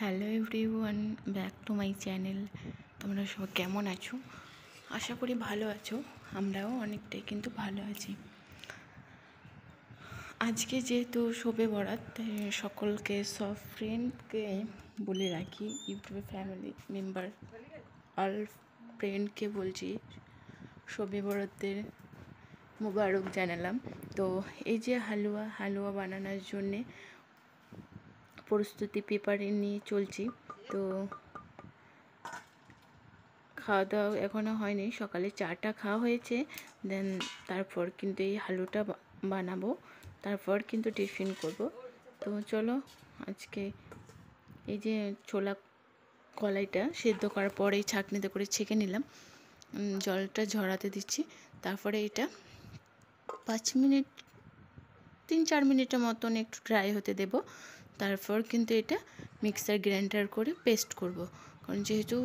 Hello everyone, back to my channel. তোমরা সব কেমন আছো? আশা করি ভালো আছো। আমরাও অনেকটাই কিন্তু ভালো আছি। আজকে যেহেতু শবে বরাত, তাই সকলকে সব ফ্রেন্ডকে বলে রাখি, ইউটিউবে ফ্যামিলি মেম্বার অল ফ্রেন্ডকে বলছি শবে বরাতের মোবারক জানালাম। তো এই যে হালুয়া বানানোর জন্যে প্রস্তুতি পেপারে নিয়ে চলছি। তো খাওয়া দাওয়া এখনও হয়নি, সকালে চাটা খাওয়া হয়েছে। দেন তারপর কিন্তু এই হালুটা বানাবো, তারপর কিন্তু টিফিন করব। তো চলো, আজকে এই যে ছোলা কলাইটা সেদ্ধ করার পরে এই ছাঁকনিতে করে ছেঁকে নিলাম, জলটা ঝরাতে দিচ্ছি। তারপরে এটা 5 মিনিট 3-4 মিনিটের মতন একটু ড্রাই হতে দেব। তারপর কিন্তু এটা মিক্সার গ্রাইন্ডার করে পেস্ট করব। কারণ যেহেতু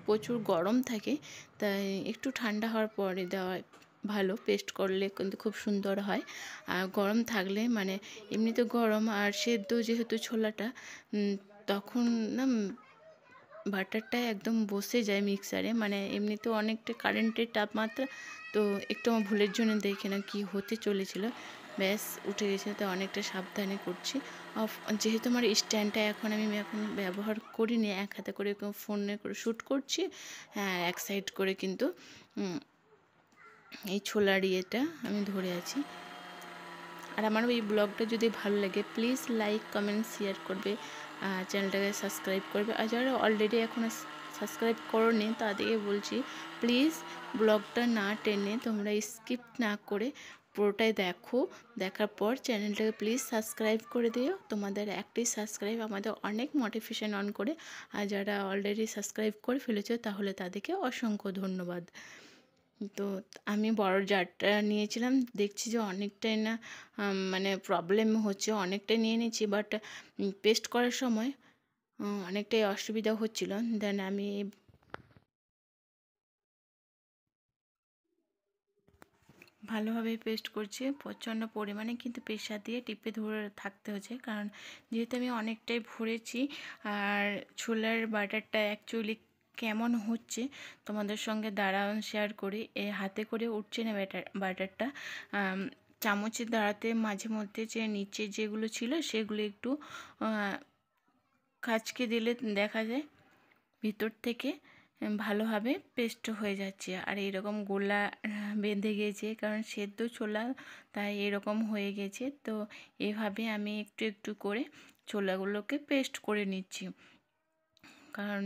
প্রচুর গরম থাকে, তাই একটু ঠান্ডা হওয়ার পরে দেওয়া ভালো। পেস্ট করলে কিন্তু খুব সুন্দর হয়। আর গরম থাকলে মানে এমনিতে গরম আর সেদ্ধ যেহেতু ছোলাটা, তখন না বাটারটা একদম বসে যায় মিক্সারে। মানে এমনিতেও অনেকটা কারেন্টের তাপমাত্রা, তো একটু আমার ভুলের জন্য দেখে না কি হতে চলেছিল, ব্যাস উঠে গেছে। তো অনেকটা সাবধানে করছি। যেহেতু আমার স্ট্যান্ডটা এখন ব্যবহার করিনি, এক হাতে করে ফোনে করে শ্যুট করছি, হ্যাঁ, এক সাইড করে কিন্তু এই ছোলার ইয়েটা আমি ধরে আছি। আর আমার এই ব্লগটা যদি ভালো লাগে, প্লিজ লাইক কমেন্ট শেয়ার করবে, চ্যানেলটাকে সাবস্ক্রাইব করবে। আর যারা অলরেডি এখনও সাবস্ক্রাইব করোনি তাদেরকে বলছি, প্লিজ ব্লগটা না টেনে তোমরা স্কিপ না করে পুরোটাই দেখো। দেখার পর চ্যানেলটাকে প্লিজ সাবস্ক্রাইব করে দিও। তোমাদের একটি সাবস্ক্রাইব আমাদের অনেক মোটিভেশন অন করে। আর যারা অলরেডি সাবস্ক্রাইব করে ফেলেছো তাহলে তাদেরকে অসংখ্য ধন্যবাদ। তো আমি বড় জারটা নিয়েছিলাম, দেখছি যে অনেকটাই না মানে প্রবলেম হচ্ছে, অনেকটাই নিয়ে নিয়েছি। বাট পেস্ট করার সময় অনেকটাই অসুবিধা হচ্ছিল। দেন আমি ভালোভাবে পেস্ট করছি, প্রচণ্ড পরিমাণে কিন্তু প্রেশার দিয়ে টিপে ধরে থাকতে হচ্ছে। কারণ যেহেতু আমি অনেকটাই ভরেছি, আর ছোলার বাটারটা অ্যাকচুয়ালি কেমন হচ্ছে তোমাদের সঙ্গে দাঁড়ান শেয়ার করি। হাতে করে উঠছে না বাটারটা, চামচের দ্বারাতে মাঝে মধ্যে যে নিচে যেগুলো ছিল সেগুলো একটু কাচকে দিলে দেখা যায় ভিতর থেকে ভালোভাবে পেস্ট হয়ে যাচ্ছে। আর এরকম গোলা বেঁধে গেছে, কারণ সেদ্ধ ছোলা, তাই এরকম হয়ে গেছে। তো এভাবে আমি একটু একটু করে ছোলাগুলোকে পেস্ট করে নিচ্ছি। কারণ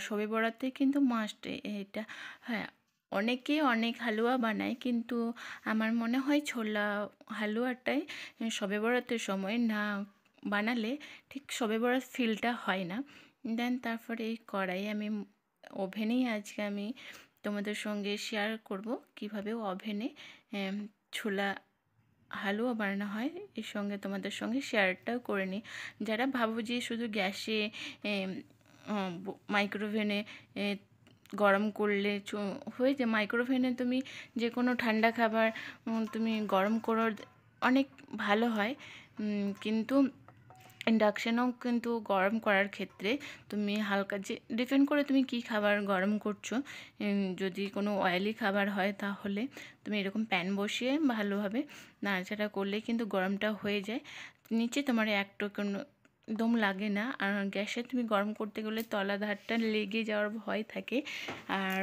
শবে বরাতে কিন্তু মাস্ট এটা। হ্যাঁ, অনেকে অনেক হালুয়া বানায়, কিন্তু আমার মনে হয় ছোলা হালুয়াটাই শবে বরাতের সময় না বানালে ঠিক শবে বরাত ফিলটা হয় না। দেন তারপরে এই কড়াই আমি ওভেনেই আজকে আমি তোমাদের সঙ্গে শেয়ার করব কিভাবে ওভেনে ছোলা হালুয়া বানানো হয়। এর সঙ্গে তোমাদের সঙ্গে শেয়ারটাও করে নিই। যারা ভাবো যে শুধু গ্যাসে মাইক্রোওভেনে গরম করলে হয়ে যায়, মাইক্রোওভেনে তুমি যে কোনো ঠান্ডা খাবার তুমি গরম করো, অনেক ভালো হয়। কিন্তু ইন্ডাকশানেও কিন্তু গরম করার ক্ষেত্রে তুমি হালকা, যে ডিপেন্ড করে তুমি কি খাবার গরম করছো। যদি কোনো অয়েলি খাবার হয় তাহলে তুমি এরকম প্যান বসিয়ে ভালোভাবে নাড়াচাড়া করলে কিন্তু গরমটা হয়ে যায়, নিচে তোমার একটু কোনো দম লাগে না। আর গ্যাসে তুমি গরম করতে গেলে তলাধারটা লেগে যাওয়ার ভয় থাকে। আর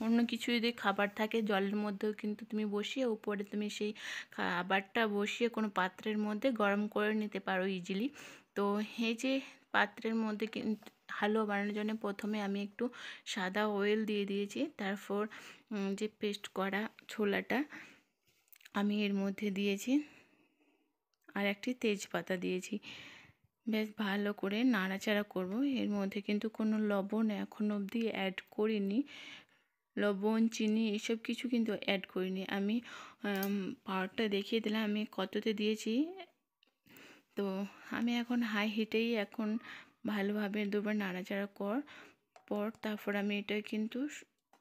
অন্য কিছু যদি খাবার থাকে জলের মধ্যেও কিন্তু তুমি বসিয়ে উপরে তুমি সেই খাবারটা বসিয়ে কোনো পাত্রের মধ্যে গরম করে নিতে পারো ইজিলি। তো এই যে পাত্রের মধ্যে কিন্তু হালুয়া বানানোর জন্য প্রথমে আমি একটু সাদা অয়েল দিয়ে দিয়েছি। তারপর যে পেস্ট করা ছোলাটা আমি এর মধ্যে দিয়েছি, আর একটি তেজপাতা দিয়েছি। বেশ ভালো করে নাড়াচাড়া করব। এর মধ্যে কিন্তু কোনো লবণ এখন অবধি অ্যাড করিনি, লবণ চিনি এসব কিছু কিন্তু অ্যাড করিনি। আমি পাওয়ারটা দেখিয়ে দিলাম আমি কততে দিয়েছি। তো আমি এখন হাই হিটেই এখন ভালোভাবে দুবার নাড়াচাড়া পর তারপর আমি এটা কিন্তু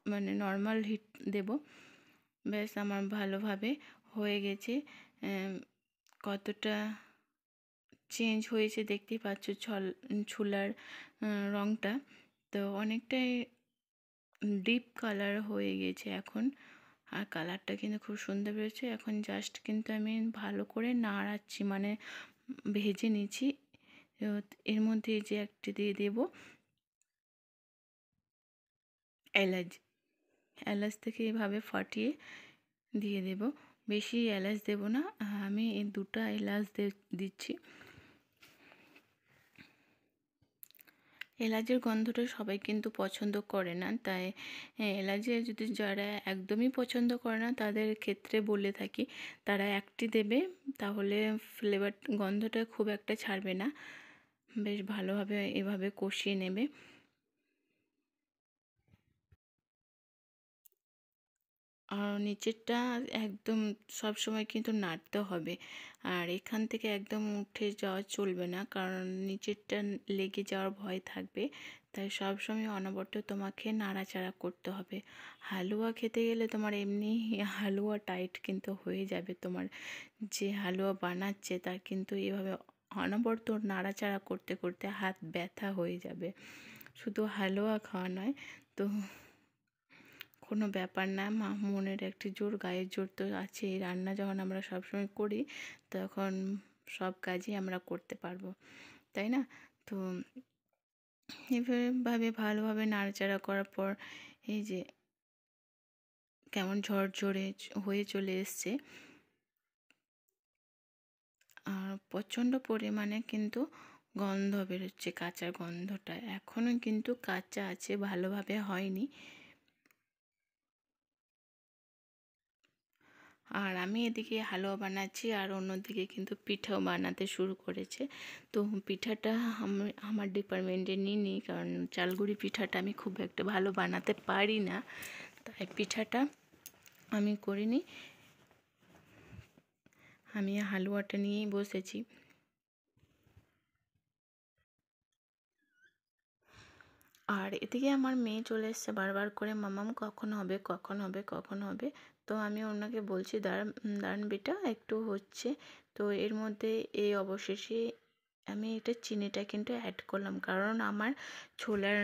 মানে নর্মাল হিট দেব। ব্যাস আমার ভালোভাবে হয়ে গেছে। কতটা চেঞ্জ হয়েছে, দেখতেই পাচ্ছ ছোলার রঙটা তো অনেকটাই ডিপ কালার হয়ে গেছে এখন। আর কালারটা কিন্তু খুব সুন্দর বেরোচ্ছে। এখন জাস্ট কিন্তু আমি ভালো করে নাড়াচ্ছি, মানে ভেজে নিচ্ছি। এর মধ্যে যে একটা দিয়ে দেব এলাচ। এলাচ থেকে এভাবে ফাটিয়ে দিয়ে দেব, বেশি এলাচ দেব না, আমি এই 2টা এলাচ দিচ্ছি। এলাচের গন্ধটা সবাই কিন্তু পছন্দ করে না, তাই এলাচের যদি যারা একদমই পছন্দ করে না তাদের ক্ষেত্রে বলে থাকি তারা একটি দেবে, তাহলে ফ্লেভার গন্ধটা খুব একটা ছাড়বে না। বেশ ভালোভাবে এভাবে কষিয়ে নেবে। আর নিচেরটা একদম সব সময় কিন্তু নাড়তে হবে, আর এখান থেকে একদম উঠে যাওয়া চলবে না, কারণ নিচেরটা লেগে যাওয়ার ভয় থাকবে। তাই সব সময় অনবরত তোমাকে নাড়াচাড়া করতে হবে। হালুয়া খেতে গেলে তোমার এমনি হালুয়া টাইট কিন্তু হয়ে যাবে, তোমার যে হালুয়া বানাচ্ছে তার কিন্তু এভাবে অনবরত নাড়াচাড়া করতে করতে হাত ব্যথা হয়ে যাবে। শুধু হালুয়া খাওয়া নয় তো কোনো ব্যাপার না, মনের একটি জোর, গায়ের জোর তো আছেই। রান্না যখন আমরা সবসময় করি তখন সব কাজই আমরা করতে পারবো, তাই না? তো এভাবে ভালোভাবে নাড়াচাড়া করার পর এই যে কেমন ঝরঝরে হয়ে চলে এসছে, আর প্রচণ্ড পরিমাণে কিন্তু গন্ধ বেরোচ্ছে, কাঁচা গন্ধটা এখনও কিন্তু কাঁচা আছে, ভালোভাবে হয়নি। আর আমি এদিকে হালুয়া বানাচ্ছি, আর অন্যদিকে কিন্তু পিঠাও বানাতে শুরু করেছে। তো পিঠাটা আমি আমার ডিপার্টমেন্টে নিইনি, কারণ চালগুড়ি পিঠাটা আমি খুব একটা ভালো বানাতে পারি না, তাই পিঠাটা আমি করিনি। আমি হালুয়াটা নিয়েই বসেছি। আর এদিকে আমার মেয়ে চলে এসছে বারবার করে, মামাম কখন হবে কখন হবে কখন হবে। তো আমি ওনাকে বলছি দাঁড়ান দাঁড়ান বেটা, একটু হচ্ছে। তো এর মধ্যে এই অবশেষে আমি এটা চিনিটা কিন্তু অ্যাড করলাম, কারণ আমার ছোলার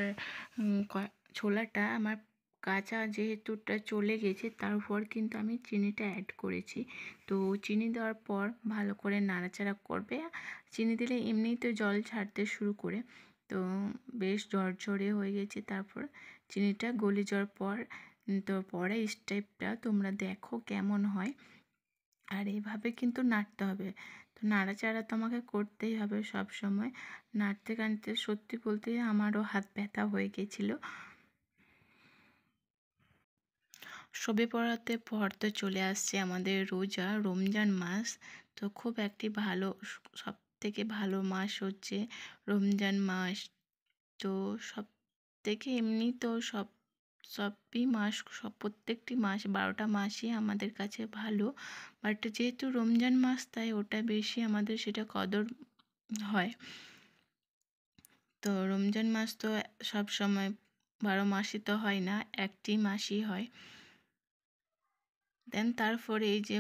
ছোলাটা আমার কাঁচা যেহেতুটা চলে গেছে, তারপর কিন্তু আমি চিনিটা অ্যাড করেছি। তো চিনি দেওয়ার পর ভালো করে নাড়াচাড়া করবে। চিনি দিলে এমনিই তো জল ছাড়তে শুরু করে, তো বেশ ঝরঝরে হয়ে গেছে। তারপর চিনিটা গলে যাওয়ার পর তো পরে স্টেপটা তোমরা দেখো কেমন হয়। আর এইভাবে কিন্তু নাড়তে হবে, তো নাড়াচাড়া তোমাকে করতেই হবে সব সময়। নাড়তে কাড়তে সত্যি বলতে আমারও হাত ব্যথা হয়ে গেছিলো। শবে বরাতে পর তো চলে আসছে আমাদের রোজা, রমজান মাস। তো খুব একটি ভালো, সব থেকে ভালো মাস হচ্ছে রমজান মাস। তো সব থেকে এমনি তো সবই মাস, সব প্রত্যেকটি মাস 12টা মাসই আমাদের কাছে ভালো, বাট যেহেতু রমজান মাস তাই ওটা বেশি আমাদের সেটা কদর হয়। তো রমজান মাস তো সব সময় 12 মাসই তো হয় না, একটি মাসই হয়। দেন তারপরে এই যে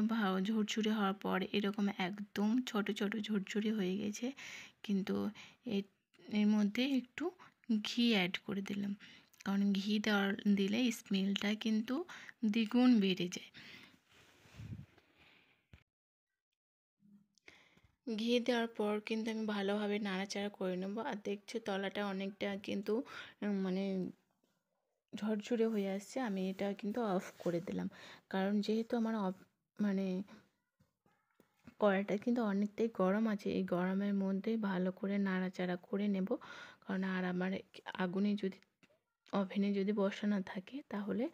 ঝুরঝুরে হওয়ার পর এরকম একদম ছোট ছোট ঝুরঝুরে হয়ে গেছে, কিন্তু এর মধ্যে একটু ঘি অ্যাড করে দিলাম, কারণ ঘি দিলে স্মেলটা কিন্তু দ্বিগুণ বেড়ে যায়। ঘি দেওয়ার পর কিন্তু আমি ভালোভাবে নাড়াচাড়া করে নেবো। আর দেখছো তলাটা অনেকটা কিন্তু মানে ঝরঝরে হয়ে আসছে। আমি এটা কিন্তু অফ করে দিলাম, কারণ যেহেতু আমার মানে কড়াইটা কিন্তু অনেকটাই গরম আছে, এই গরমের মধ্যে ভালো করে নাড়াচাড়া করে নেব। কারণ আর আমার আগুনে যদি ওভেনে যদি বসানো থাকে তাহলে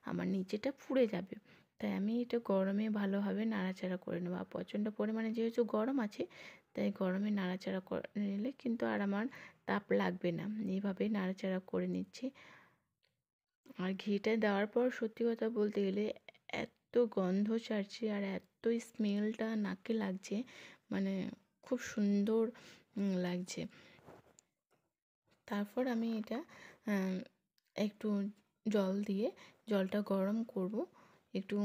আমার নিচেটা পুড়ে যাবে, তাই আমি এটা গরমে ভালোভাবে নাড়াচাড়া করে নেবো। আর প্রচণ্ড পরিমাণে যেহেতু গরম আছে, তাই গরমে নাড়াচাড়া করে নিলে কিন্তু আর আমার তাপ লাগবে না। এইভাবেই নাড়াচাড়া করে নিচ্ছি। আর ঘিটা দেওয়ার পর সত্যি কথা বলতে গেলে এত গন্ধ ছাড়ছে আর এত স্মেলটা নাকে লাগছে, মানে খুব সুন্দর লাগছে। তারপর আমি এটা একটু জল দিয়ে জলটা গরম করব, একটু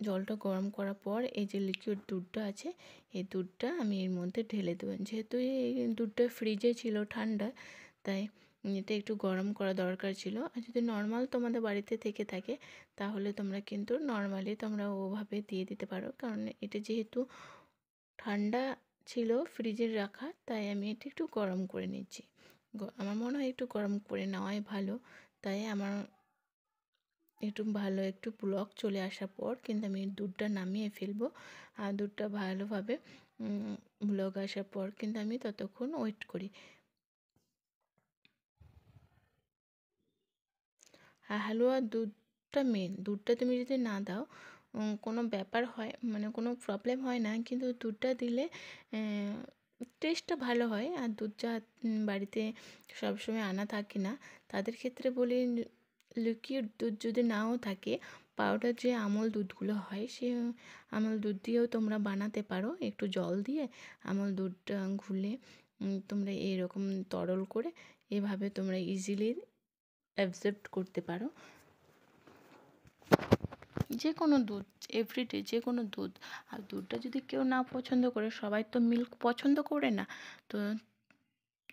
জলটা গরম করার পর এই যে লিকুইড দুধটা আছে, এই দুধটা আমি এর মধ্যে ঢেলে দেবো। যেহেতু এই দুধটা ফ্রিজে ছিল ঠান্ডা, তাই এটা একটু গরম করা দরকার ছিল। আর যদি নর্মাল তোমাদের বাড়িতে থেকে থাকে তাহলে তোমরা কিন্তু নর্মালি তোমরা ওভাবে দিয়ে দিতে পারো, কারণ এটা যেহেতু ঠান্ডা ছিল ফ্রিজে রাখা, তাই আমি এটা একটু গরম করে নিচ্ছি। আমার মনে হয় একটু গরম করে নেওয়াই ভালো। তাই আমার একটু ভালো একটু ব্লক চলে আসার পর কিন্তু আমি দুধটা নামিয়ে ফেলবো। আর দুধটা ভালোভাবে ব্লক আসার পর কিন্তু আমি ততক্ষণ ওয়েট করি। আর হালুয়ার দুধটা মেন, দুধটা তুমি যদি না দাও কোনো ব্যাপার হয়, মানে কোনো প্রবলেম হয় না, কিন্তু দুধটা দিলে টেস্টটা ভালো হয়। আর দুধ যা বাড়িতে সবসময় আনা থাকে না, তাদের ক্ষেত্রে বলি লিকুইড দুধ যদি নাও থাকে, পাউডার যে আমল দুধগুলো হয় সে আমল দুধ দিয়েও তোমরা বানাতে পারো। একটু জল দিয়ে আমল দুধটা ঘুলে তোমরা এরকম তরল করে এভাবে তোমরা ইজিলি অ্যাবজর্ব করতে পারো। যে কোনো দুধ, এভরিডে যে কোনো দুধ। আর দুধটা যদি কেউ না পছন্দ করে, সবাই তো মিল্ক পছন্দ করে না, তো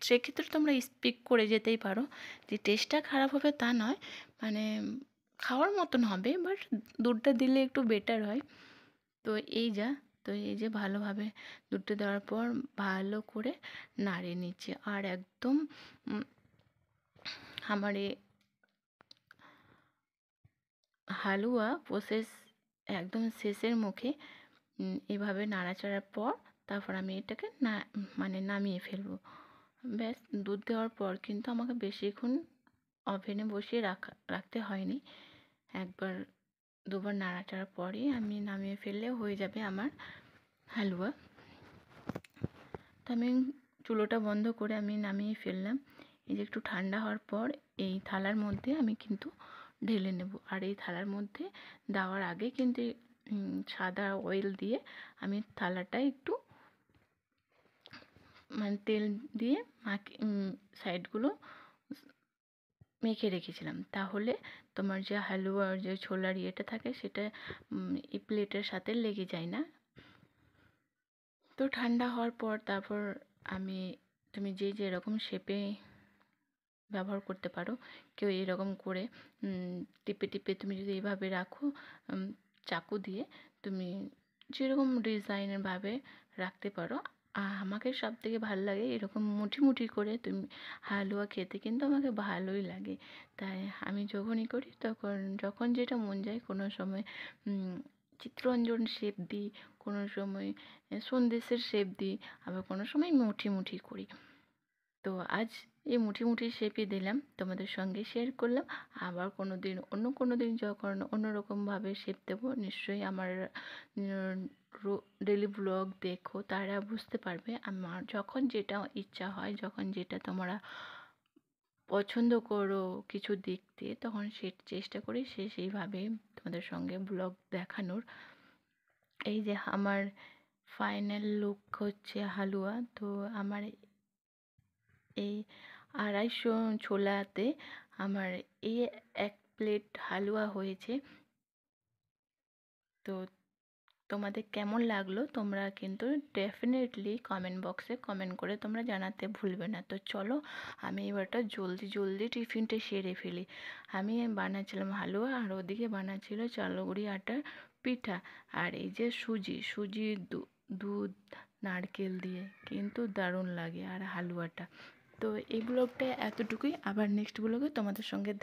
সেক্ষেত্রে তোমরা স্কিপ করে যেতেই পারো। যে টেস্টটা খারাপ হবে তা নয়, মানে খাওয়ার মতন হবে, বাট দুধটা দিলে একটু বেটার হয়। তো এই যে ভালোভাবে দুধটা দেওয়ার পর ভালো করে নাড়িয়ে নিচ্ছি। আর একদম আমার হালুয়া প্রসেস একদম শেষের মুখে। এভাবে নাড়াচাড়ার পর তারপর আমি এটাকে মানে নামিয়ে ফেলবো। ব্যাস, দুধ দেওয়ার পর কিন্তু আমাকে বেশিক্ষণ ওভেনে বসিয়ে রাখতে হয়নি। একবার দুবার নাড়াচাড়ার পরই আমি নামিয়ে ফেললে হয়ে যাবে আমার হালুয়া। তো আমি চুলোটা বন্ধ করে আমি নামিয়ে ফেললাম। এই যে একটু ঠান্ডা হওয়ার পর এই থালার মধ্যে আমি কিন্তু ঢেলে নেব। আর এই থালার মধ্যে দেওয়ার আগে কিন্তু সাদা অয়েল দিয়ে আমি থালাটা একটু মানে তেল দিয়ে সাইডগুলো মেখে রেখেছিলাম, তাহলে তোমার যে হালুয়ার যে ছোলার ইয়েটা থাকে সেটা এই প্লেটের সাথে লেগে যায় না। তো ঠান্ডা হওয়ার পর তারপর তুমি যে যেরকম শেপে ব্যবহার করতে পারো। কেউ এরকম করে টিপে টিপে তুমি যদি এইভাবে রাখো চাকু দিয়ে, তুমি যেরকম ডিজাইনের ভাবে রাখতে পারো। আমাকে সব থেকে ভালো লাগে এরকম মুঠি মুঠি করে তুমি হালুয়া খেতে, কিন্তু আমাকে ভালোই লাগে। তাই আমি যখনই করি তখন যখন যেটা মন যায়, কোনো সময় চিত্তরঞ্জন শেপ দিই, কোনো সময় সন্দেশের শেপ দিই, আবার কোনো সময় মুঠি মুঠি করি। তো আজ এই মুঠি মুঠি শেপই দিলাম, তোমাদের সঙ্গে শেয়ার করলাম। আবার কোনো দিন যখন অন্যরকমভাবে শেপ দেবো, নিশ্চয়ই আমার ডেলি ব্লগ দেখো, তারা বুঝতে পারবে আমার যখন যেটা ইচ্ছা হয়, যখন যেটা তোমরা পছন্দ করো কিছু দেখতে, তখন সে চেষ্টা করি সেইভাবে তোমাদের সঙ্গে ব্লগ দেখানোর। এই যে আমার ফাইনাল লুক হচ্ছে হালুয়া। তো আমার এই 250 ছোলাতে আমার এই 1 প্লেট হালুয়া হয়েছে। তো তোমাদের কেমন লাগলো তোমরা কিন্তু ডেফিনেটলি কমেন্ট বক্সে কমেন্ট করে তোমরা জানাতে ভুলবে না। তো চলো আমি এবারটা জলদি টিফিনটা সেরে ফেলি। আমি বানাচ্ছিলাম হালুয়া, আর ওদিকে বানাচ্ছিল চালগুড়ি আটার পিঠা। আর এই যে সুজি দুধ নারকেল দিয়ে কিন্তু দারুণ লাগে আর হালুয়াটা। তো এই ব্লগটা এতটুকুই, আবার নেক্সট ব্লগে তোমাদের সঙ্গে